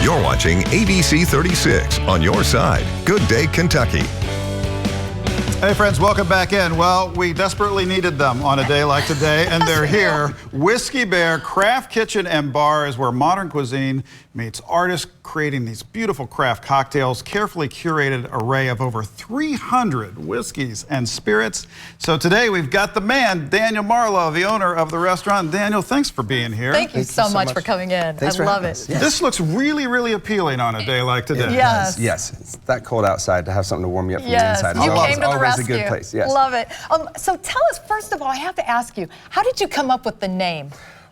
You're watching ABC 36 on your side. Good Day, Kentucky. Hey friends, welcome back in. Well, we desperately needed them on a day like today, and they're here. Whiskey Bear Craft Kitchen and Bar is where modern cuisine meets artists creating these beautiful craft cocktails, carefully curated array of over 300 whiskeys and spirits. So today we've got the man, Daniel Marlowe, the owner of the restaurant. Daniel, thanks for being here. Thank you so much for coming in. I love it. Yes. This looks really, really appealing on a day like today. Yes. Yes, it's that cold outside to have something to warm you up from the Yes, inside. you came to the always rescue. a good place. Yes. Love it. So tell us, first of all, I have to ask you, how did you come up with the name?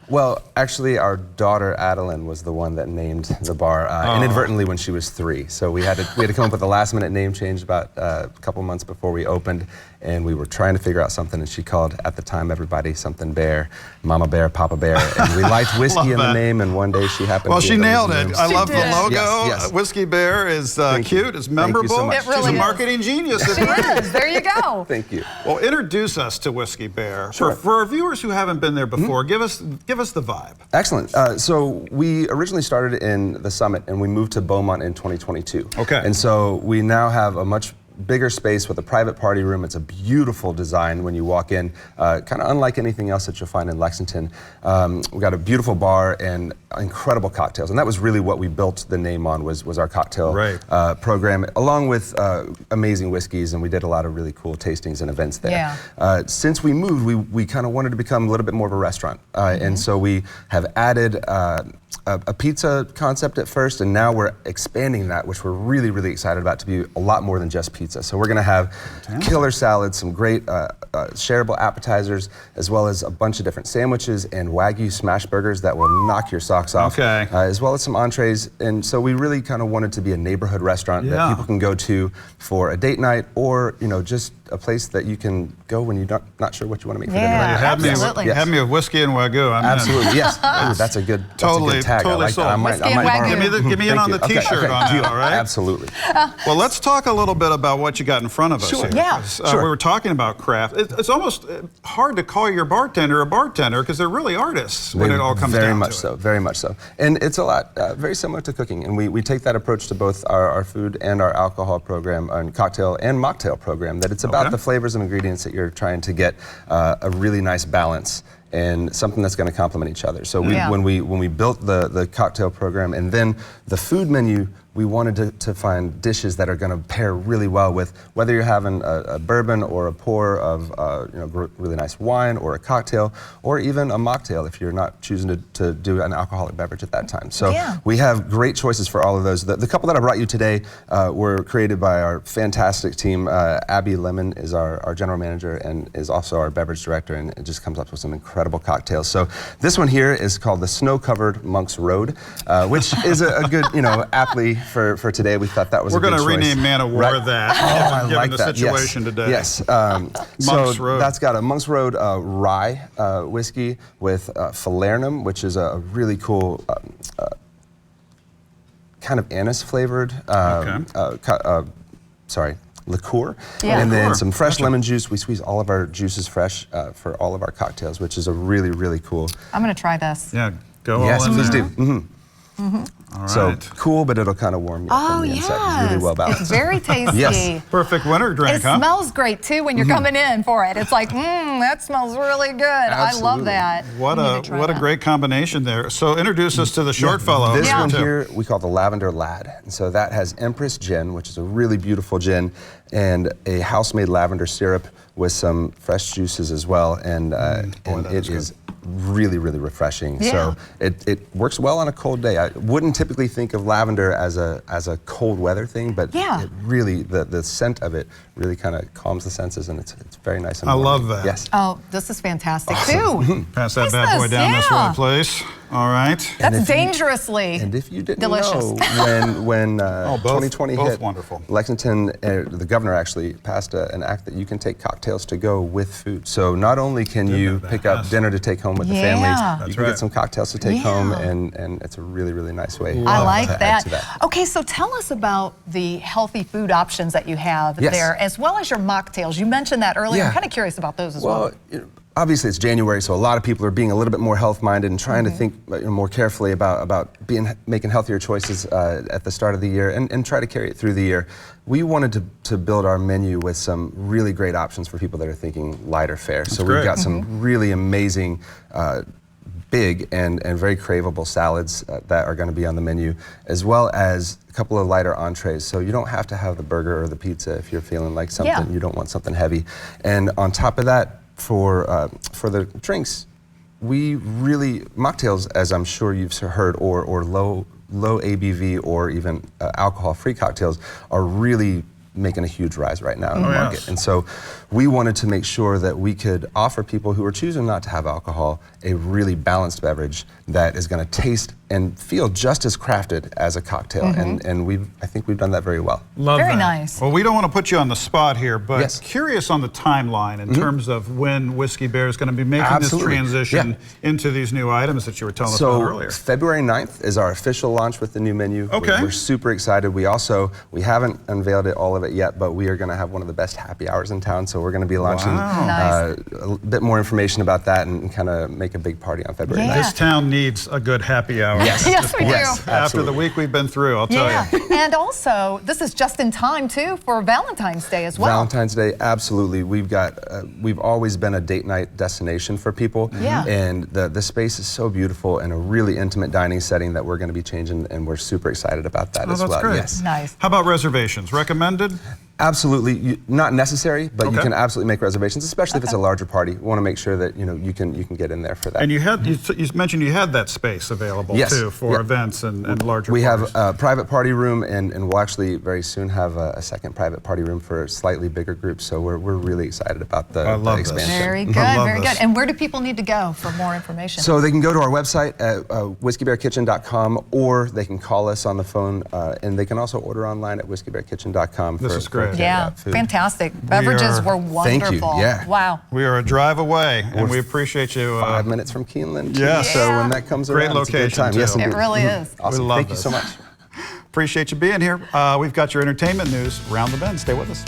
Well, actually, our daughter Adeline was the one that named the bar inadvertently when she was 3. So we had to come up with a last-minute name change about a couple months before we opened, and we were trying to figure out something. And she called at the time everybody something Bear, Mama Bear, Papa Bear, and we liked whiskey in the name. And one day she happened. Well, to she nailed it. I love the logo. Yes. Whiskey Bear is cute. It's memorable. So much. It really She's a is. marketing genius. She is. There you go. Thank you. Well, introduce us to Whiskey Bear. Sure. For our viewers who haven't been there before, give us the vibe. Excellent. So we originally started in the Summit, and we moved to Beaumont in 2022. Okay. And so we now have a much bigger space with a private party room. It's a beautiful design when you walk in, kind of unlike anything else that you'll find in Lexington. We got a beautiful bar and incredible cocktails, and that was really what we built the name on, was our cocktail program, along with amazing whiskeys, and we did a lot of really cool tastings and events there. Yeah. Since we moved, we kind of wanted to become a little bit more of a restaurant, and so we have added a pizza concept at first, and now we're expanding that, which we're really, really excited about, to be a lot more than just pizza. So we're going to have killer salads, some great shareable appetizers, as well as a bunch of different sandwiches and Wagyu smash burgers that will knock your socks off, as well as some entrees. And so we really kind of wanted to be a neighborhood restaurant that people can go to for a date night, or just a place that you can go when you're not sure what you want to make for dinner. You had me with whiskey and Wagyu. Absolutely, yes. Ooh, that's a good tag. Totally sold. Give me in on the T-shirt on that, all right? Absolutely. Well, let's talk a little bit about what you got in front of us here. Yeah. We were talking about craft. It's almost hard to call your bartender a bartender, because they're really artists when it all comes down to it. Very much so. And it's a lot, very similar to cooking. And we take that approach to both our food and our alcohol program, and cocktail and mocktail program, that it's about the flavors and ingredients that you're trying to get a really nice balance and something that's going to complement each other. So when we built the cocktail program and then the food menu, we wanted to find dishes that are going to pair really well with whether you're having a bourbon or a pour of really nice wine, or a cocktail, or even a mocktail if you're not choosing to do an alcoholic beverage at that time. So we have great choices for all of those. The couple that I brought you today were created by our fantastic team. Abby Lemon is our general manager and is also our beverage director, and it just comes up with some incredible cocktails. So this one here is called the Snow-Covered Monk's Road, which is a good, aptly for today. We thought that was a good choice. We're going to rename Man of War that, I given like the that. situation today. Yes. Monk's Road. That's got a Monk's Road rye whiskey with falernum, which is a really cool kind of anise flavored liqueur, and then some fresh lemon juice. We squeeze all of our juices fresh for all of our cocktails, which is a really, really cool. I'm going to try this. Yeah, go all in. Yes, please do. All right. So cool, but it'll kind of warm you up from the inside. Really well balanced. It's very tasty. Yes. Perfect winter drink, It smells great too when you're coming in for it. It's like, that smells really good. Absolutely. I love that. What a great combination there. So introduce us to the short fellow. This one here we call the Lavender Lad. And so that has Empress Gin, which is a really beautiful gin, and a house-made lavender syrup with some fresh juices as well. And it is really, really refreshing. So it works well on a cold day. I wouldn't typically think of lavender as a cold weather thing, but it really, the scent of it really kind of calms the senses, and it's very nice and warming. I love that. Yes. Oh, this is fantastic too. Pass that bad boy down this way, please. All right. That's dangerously And if you didn't delicious. know, when 2020 both hit, wonderful. Lexington, the governor actually passed an act that you can take cocktails to go with food. So not only can you pick up dinner to take home with the family, you can get some cocktails to take home, and it's a really, really nice way I like to that. add to that. Okay, so tell us about the healthy food options that you have there, as well as your mocktails. You mentioned that earlier. I'm kind of curious about those as well. obviously it's January, so a lot of people are being a little bit more health-minded and trying to think more carefully about making healthier choices at the start of the year and try to carry it through the year. We wanted to build our menu with some really great options for people that are thinking lighter fare. So we've got some really amazing big and very craveable salads that are going to be on the menu, as well as a couple of lighter entrees. So you don't have to have the burger or the pizza if you're feeling like something, you don't want something heavy. And on top of that, for the drinks, we really, mocktails, as I'm sure you've heard, or low ABV or even alcohol-free cocktails are really making a huge rise right now in the market. And so we wanted to make sure that we could offer people who are choosing not to have alcohol a really balanced beverage that is going to taste and feel just as crafted as a cocktail. And I think we've done that very well. Love Very that. nice. Well, we don't want to put you on the spot here, but Yes. curious on the timeline in terms of when Whiskey Bear is going to be making this transition into these new items that you were telling us about earlier. February 9th is our official launch with the new menu. Okay. We're super excited. We haven't unveiled it, all of it yet, but we are going to have one of the best happy hours in town. So we're going to be launching a bit more information about that and kind of make a big party on February 9th. This town needs a good happy hour. Yes. Yes, we do. After the week we've been through, I'll tell you. And also, this is just in time, too, for Valentine's Day as well. Valentine's Day, absolutely. We've always been a date night destination for people. And the space is so beautiful and a really intimate dining setting that we're going to be changing, and we're super excited about that as well. That's great. Yes. Nice. How about reservations? Recommended? Absolutely, not necessary, but you can absolutely make reservations, especially if it's a larger party. We want to make sure that you can get in there for that. And you mentioned you had that space available too for events and larger We parties. have a private party room, and we'll actually very soon have a second private party room for slightly bigger groups. So we're really excited about the expansion. Very good, very good. And where do people need to go for more information? So they can go to our website at whiskeybearkitchen.com, or they can call us on the phone, and they can also order online at whiskeybearkitchen.com. This is great. Yeah, fantastic. Beverages were wonderful. Thank you. Yeah. Wow. We are a drive away, and we appreciate you. 5 minutes from Keeneland. Yes. So when that comes Great around, it's a good location, time. too. Yes, It indeed. really is. Awesome. We love Thank you this. so much. Appreciate you being here. We've got your entertainment news. Round the bend. Stay with us.